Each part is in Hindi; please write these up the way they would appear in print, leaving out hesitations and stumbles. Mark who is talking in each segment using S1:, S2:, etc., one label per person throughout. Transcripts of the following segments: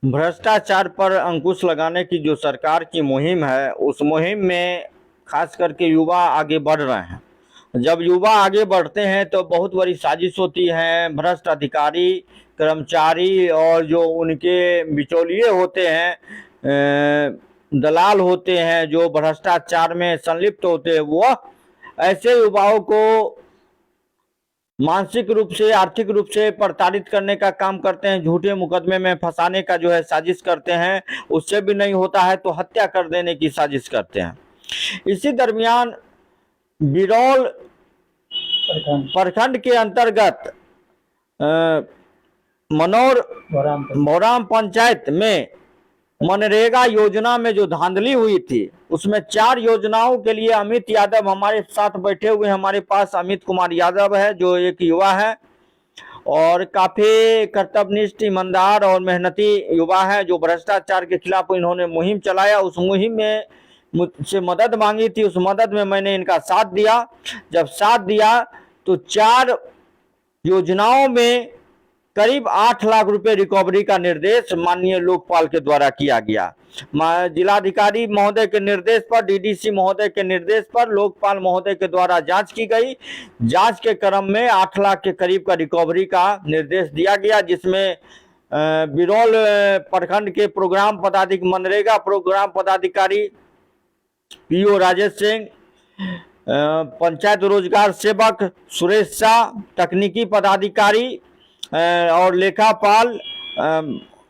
S1: भ्रष्टाचार पर अंकुश लगाने की जो सरकार की मुहिम है, उस मुहिम में खास करके युवा आगे बढ़ रहे हैं। जब युवा आगे बढ़ते हैं तो बहुत बड़ी साजिश होती है। भ्रष्ट अधिकारी, कर्मचारी और जो उनके बिचौलिए होते हैं, दलाल होते हैं, जो भ्रष्टाचार में संलिप्त होते हैं, वह ऐसे युवाओं को मानसिक रूप से, आर्थिक रूप से प्रताड़ित करने का काम करते हैं। झूठे मुकदमे में फंसाने का जो है साजिश करते हैं। उससे भी नहीं होता है तो हत्या कर देने की साजिश करते हैं। इसी दरमियान बिरौल प्रखंड के अंतर्गत मनोर मोराम पंचायत में मनरेगा योजना में जो धांधली हुई थी, उसमें 4 योजनाओं के लिए अमित यादव हमारे साथ बैठे हुए। हमारे पास अमित कुमार यादव है, जो एक युवा है और काफी कर्तव्यनिष्ठ, ईमानदार और मेहनती युवा है, जो भ्रष्टाचार के खिलाफ इन्होंने मुहिम चलाया। उस मुहिम में मुझसे मदद मांगी थी, उस मदद में मैंने इनका साथ दिया। जब साथ दिया तो 4 योजनाओं में करीब 8 लाख रुपए रिकवरी का निर्देश माननीय लोकपाल के द्वारा किया गया। जिलाधिकारी महोदय के निर्देश पर, डीडीसी महोदय के निर्देश पर लोकपाल महोदय के द्वारा जांच की गई। जांच के क्रम में 8 लाख के करीब का रिकवरी का निर्देश दिया गया, जिसमें बिरौल प्रखंड के मनरेगा प्रोग्राम पदाधिकारी पीओ राजेश सिंह, पंचायत रोजगार सेवक सुरेश शाह, तकनीकी पदाधिकारी और लेखापाल,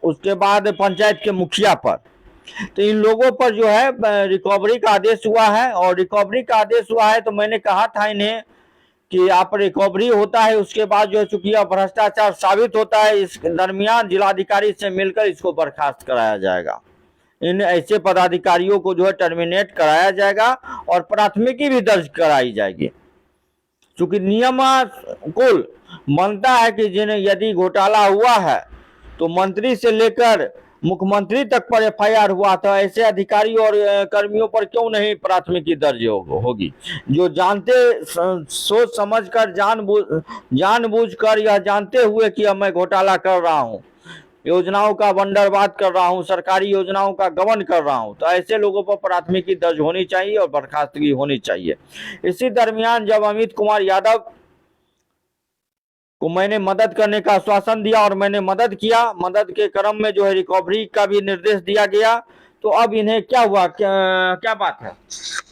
S1: उसके बाद पंचायत के मुखिया पर, तो इन लोगों पर जो है रिकवरी का आदेश हुआ है। और रिकवरी का आदेश हुआ है तो मैंने कहा था इन्हें कि आप रिकवरी होता है, उसके बाद जो है चूंकि यह भ्रष्टाचार साबित होता है, इस दरमियान जिलाधिकारी से मिलकर इसको बर्खास्त कराया जाएगा। इन ऐसे पदाधिकारियों को जो है टर्मिनेट कराया जाएगा और प्राथमिकी भी दर्ज कराई जाएगी। चूंकि नियमानुकूल मानता है कि जिन्हें यदि घोटाला हुआ है तो मंत्री से लेकर मुख्यमंत्री तक पर एफआईआर हुआ था, ऐसे अधिकारी और कर्मियों पर क्यों नहीं प्राथमिकी दर्ज होगी? जो जानते, सोच समझ कर, जानबूझ कर, यह जानते हुए कि अब मैं घोटाला कर रहा हूं, योजनाओं का बंदरबाद कर रहा हूं, सरकारी योजनाओं का गबन कर रहा हूं, तो ऐसे लोगों पर प्राथमिकी दर्ज होनी चाहिए और बर्खास्तगी होनी चाहिए। इसी दरमियान जब अमित कुमार यादव को मैंने मदद करने का आश्वासन दिया और मैंने मदद किया, मदद के क्रम में जो है रिकवरी का भी निर्देश दिया गया, तो अब इन्हें क्या हुआ, क्या बात है?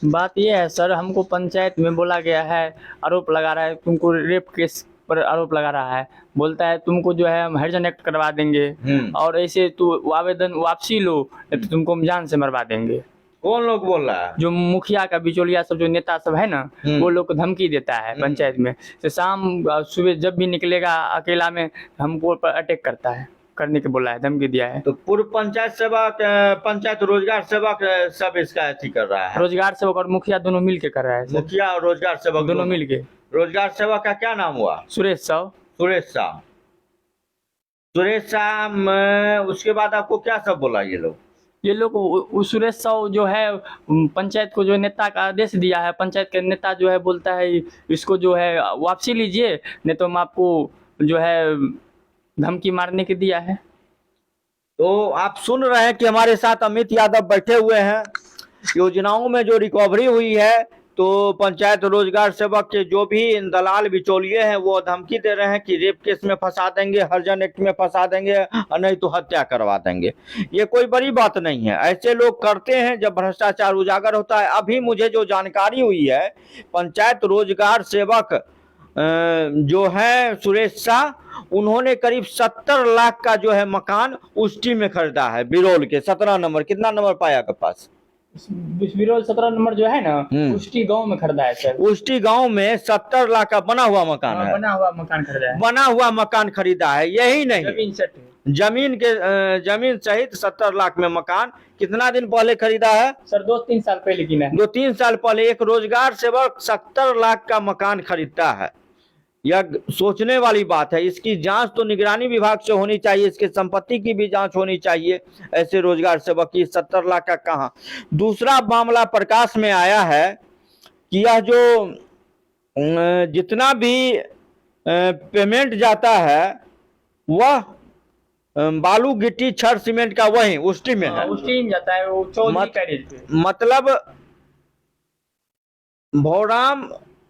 S2: बात यह है सर, हमको पंचायत में बोला गया है, आरोप लगा रहा है, तुमको रेप केस पर आरोप लगा रहा है। बोलता है तुमको जो है हम हरिजन एक्ट करवा देंगे और ऐसे तू आवेदन वापसी लो, तो तुमको हम जान से मरवा देंगे।
S1: कौन लोग बोल रहा है?
S2: जो मुखिया का बिचौलिया सब, जो नेता सब है ना, वो लोग को धमकी देता है पंचायत में से। शाम सुबह जब भी निकलेगा अकेला में हमको पर अटैक करता है, करने के बोला है, धमकी दिया है।
S1: तो पूर्व पंचायत सेवक, पंचायत रोजगार सेवक सब इसका अथी कर रहा है।
S2: रोजगार सेवक और मुखिया दोनों मिल के कर रहा है।
S1: मुखिया और रोजगार सेवक
S2: दोनों मिल के।
S1: रोजगार सेवक का क्या नाम हुआ?
S2: सुरेश शाह।
S1: सुरेश शाह। सुरेश शाह, उसके बाद आपको क्या सब बोला ये लोग?
S2: ये लोग सुरेश साव जो है पंचायत को जो नेता का आदेश दिया है, पंचायत के नेता जो है बोलता है इसको जो है वापसी लीजिए, नहीं तो हम आपको जो है धमकी मारने के दिया है।
S1: तो आप सुन रहे हैं कि हमारे साथ अमित यादव बैठे हुए हैं। योजनाओं में जो रिकवरी हुई है तो पंचायत रोजगार सेवक के जो भी दलाल बिचौलिए हैं वो धमकी दे रहे हैं कि रेप केस में फंसा देंगे, हरिजन एक्ट में फंसा देंगे और नहीं तो हत्या करवा देंगे। ये कोई बड़ी बात नहीं है, ऐसे लोग करते हैं जब भ्रष्टाचार उजागर होता है। अभी मुझे जो जानकारी हुई है, पंचायत रोजगार सेवक जो है सुरेश शाह, उन्होंने करीब 70 लाख का जो है मकान उष्टी में खरीदा है, बिरौल के 17 नंबर। कितना नंबर पाया आपके पास?
S2: बिरौल 17 नंबर जो है ना, उष्टी गांव में खरीदा है सर।
S1: उष्टी गांव में 70 लाख का बना हुआ मकान है।
S2: बना हुआ मकान खरीदा है।
S1: बना हुआ मकान खरीदा है, यही नहीं, जमीन सहित 70 लाख में मकान। कितना दिन पहले खरीदा है
S2: सर? 2-3 साल पहले की है।
S1: 2-3 साल पहले एक रोजगार सेवक 70 लाख का मकान खरीदता है। यह सोचने वाली बात है। इसकी जांच तो निगरानी विभाग से होनी चाहिए, इसके संपत्ति की भी जांच होनी चाहिए। ऐसे रोजगार सेवक की 70 लाख का कहाँ? दूसरा मामला प्रकाश में आया है कि यह जो जितना भी पेमेंट जाता है वह बालू गिट्टी छड़ सीमेंट का वही उष्टी में है।
S2: उस टीम जाता है वो चौधरी कैरेज पे।
S1: मतलब भौराम,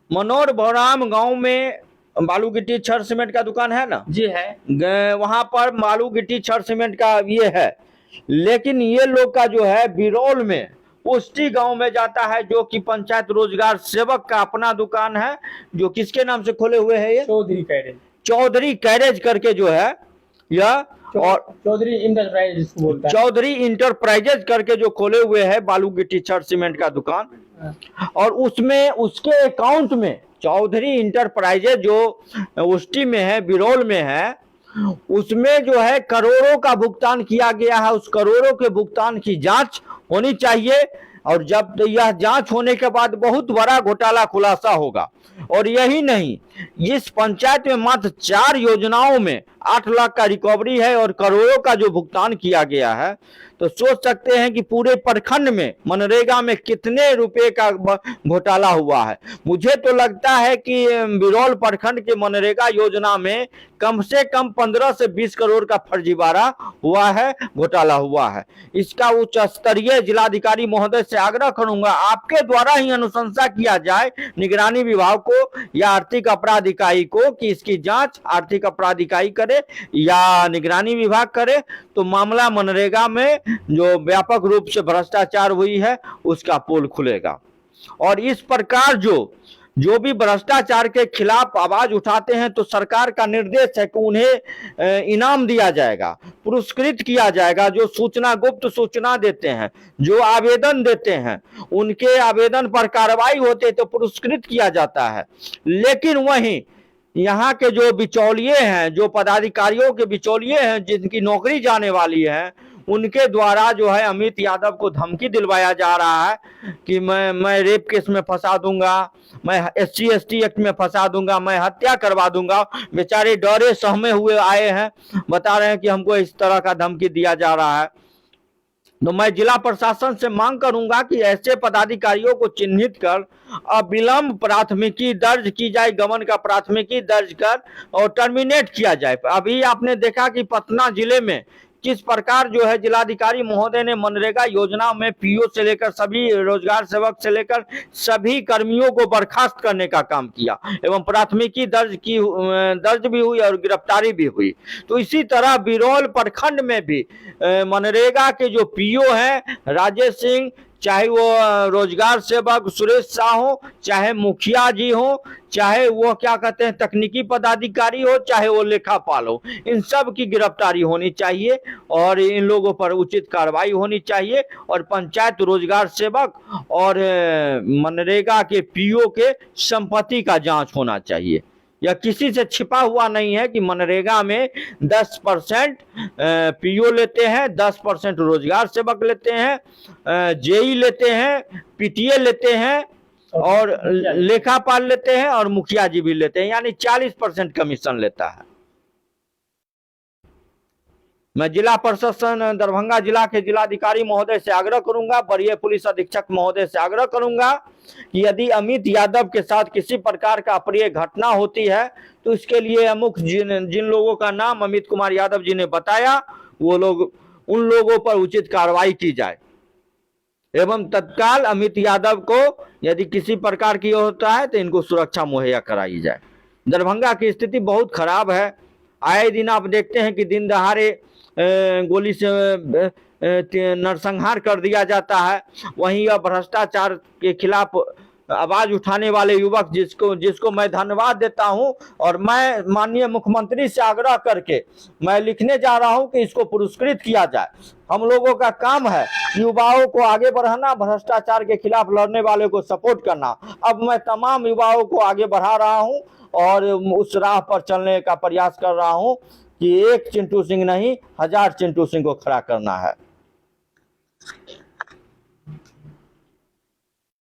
S1: मनोर भौराम गांव में बालू गिट्टी छड़ सीमेंट का दुकान है ना
S2: जी है।
S1: वहां पर बालू गिट्टी छड़ सीमेंट का ये है। लेकिन ये लोग का जो है बिरौल में उष्टी गांव में जाता है, जो कि पंचायत रोजगार सेवक का अपना दुकान है, जो किसके नाम से खोले हुए है ये
S2: चौधरी कैरेज।
S1: चौधरी कैरेज करके जो है यह, और
S2: चौधरी इंटरप्राइज जिसको बोलता है।
S1: चौधरी इंटरप्राइजेज करके जो खोले हुए है बालू गिट्टी छड़ सीमेंट का दुकान। और उसमें उसके अकाउंट में चौधरी इंटरप्राइजेज जो उष्टी में है, बिरौल में है, उसमें जो है करोड़ों का भुगतान किया गया है। उस करोड़ों के भुगतान की जांच होनी चाहिए, और जब यह जांच होने के बाद बहुत बड़ा घोटाला खुलासा होगा। और यही नहीं, इस पंचायत में मात्र 4 योजनाओं में 8 लाख का रिकवरी है और करोड़ों का जो भुगतान किया गया है। तो सोच सकते हैं कि पूरे प्रखंड में मनरेगा में कितने रुपए का घोटाला हुआ है। मुझे तो लगता है कि बिरौल प्रखंड के मनरेगा योजना में कम से कम 15 से 20 करोड़ का फर्जीवाड़ा हुआ है, घोटाला हुआ है। इसका उच्च स्तरीय जिलाधिकारी महोदय से आग्रह करूंगा, आपके द्वारा ही अनुशंसा किया जाए निगरानी विभाग को या आर्थिक अपराध इकाई को, कि इसकी जांच आर्थिक अपराध इकाई करे या निगरानी विभाग करे, तो मामला मनरेगा में जो व्यापक रूप से भ्रष्टाचार हुई है उसका पोल खुलेगा। और इस प्रकार जो भी भ्रष्टाचार के खिलाफ आवाज उठाते हैं, तो सरकार का निर्देश है कि उन्हें इनाम दिया जाएगा, पुरस्कृत किया जाएगा। जो सूचना, गुप्त सूचना देते हैं, जो आवेदन देते हैं, उनके आवेदन पर कार्रवाई होते तो पुरस्कृत किया जाता है। लेकिन वहीं यहाँ के जो बिचौलिए हैं, जो पदाधिकारियों के बिचौलिए हैं, जिनकी नौकरी जाने वाली है, उनके द्वारा जो है अमित यादव को धमकी दिलवाया जा रहा है कि मैं रेप केस में फंसा दूंगा, मैं SC ST एक्ट में फंसा दूंगा, मैं हत्या करवा दूंगा। बेचारे डरे सहमे हुए आए हैं, बता रहे हैं कि हमको इस तरह का धमकी दिया जा रहा है। तो मैं जिला प्रशासन से मांग करूंगा कि ऐसे पदाधिकारियों को चिन्हित कर अविलंब प्राथमिकी दर्ज की जाए, गबन का प्राथमिकी दर्ज कर और टर्मिनेट किया जाए। अभी आपने देखा कि पटना जिले में किस प्रकार जो है जिलाधिकारी महोदय ने मनरेगा योजना में PO से लेकर सभी रोजगार सेवक से लेकर सभी कर्मियों को बर्खास्त करने का काम किया, एवं प्राथमिकी दर्ज भी हुई और गिरफ्तारी भी हुई। तो इसी तरह बिरौल प्रखंड में भी मनरेगा के जो PO हैं राजेश सिंह, चाहे वो रोजगार सेवक सुरेश शाह हो, चाहे मुखिया जी हो, चाहे वो क्या कहते हैं तकनीकी पदाधिकारी हो, चाहे वो लेखापाल हो, इन सब की गिरफ्तारी होनी चाहिए और इन लोगों पर उचित कार्रवाई होनी चाहिए। और पंचायत रोजगार सेवक और मनरेगा के PO के संपत्ति का जांच होना चाहिए। यह किसी से छिपा हुआ नहीं है कि मनरेगा में 10% PO लेते हैं, 10% रोजगार सेवक लेते हैं, JE लेते हैं, PTA लेते हैं और लेखापाल लेते हैं और मुखिया जी भी लेते हैं, यानी 40% कमीशन लेता है। मैं जिला प्रशासन दरभंगा जिला के जिलाधिकारी महोदय से आग्रह करूंगा, वरीय पुलिस अधीक्षक महोदय से आग्रह करूंगा कि यदि अमित यादव के साथ किसी प्रकार का अप्रिय घटना होती है तो इसके लिए अमुक जिन लोगों का नाम अमित कुमार यादव जी ने बताया, वो लोग, उन लोगों पर उचित कार्रवाई की जाए एवं तत्काल अमित यादव को यदि किसी प्रकार की होता है तो इनको सुरक्षा मुहैया कराई जाए। दरभंगा की स्थिति बहुत खराब है। आए दिन आप देखते हैं कि दिन दहाड़े गोली से नरसंहार कर दिया जाता है। वहीं यह भ्रष्टाचार के खिलाफ आवाज उठाने वाले युवक जिसको मैं धन्यवाद देता हूं, और मैं माननीय मुख्यमंत्री से आग्रह करके मैं लिखने जा रहा हूं कि इसको पुरस्कृत किया जाए। हम लोगों का काम है युवाओं को आगे बढ़ाना, भ्रष्टाचार के खिलाफ लड़ने वाले को सपोर्ट करना। अब मैं तमाम युवाओं को आगे बढ़ा रहा हूं और उस राह पर चलने का प्रयास कर रहा हूं कि एक चिंटू सिंह नहीं 1000 चिंटू सिंह को खड़ा करना है।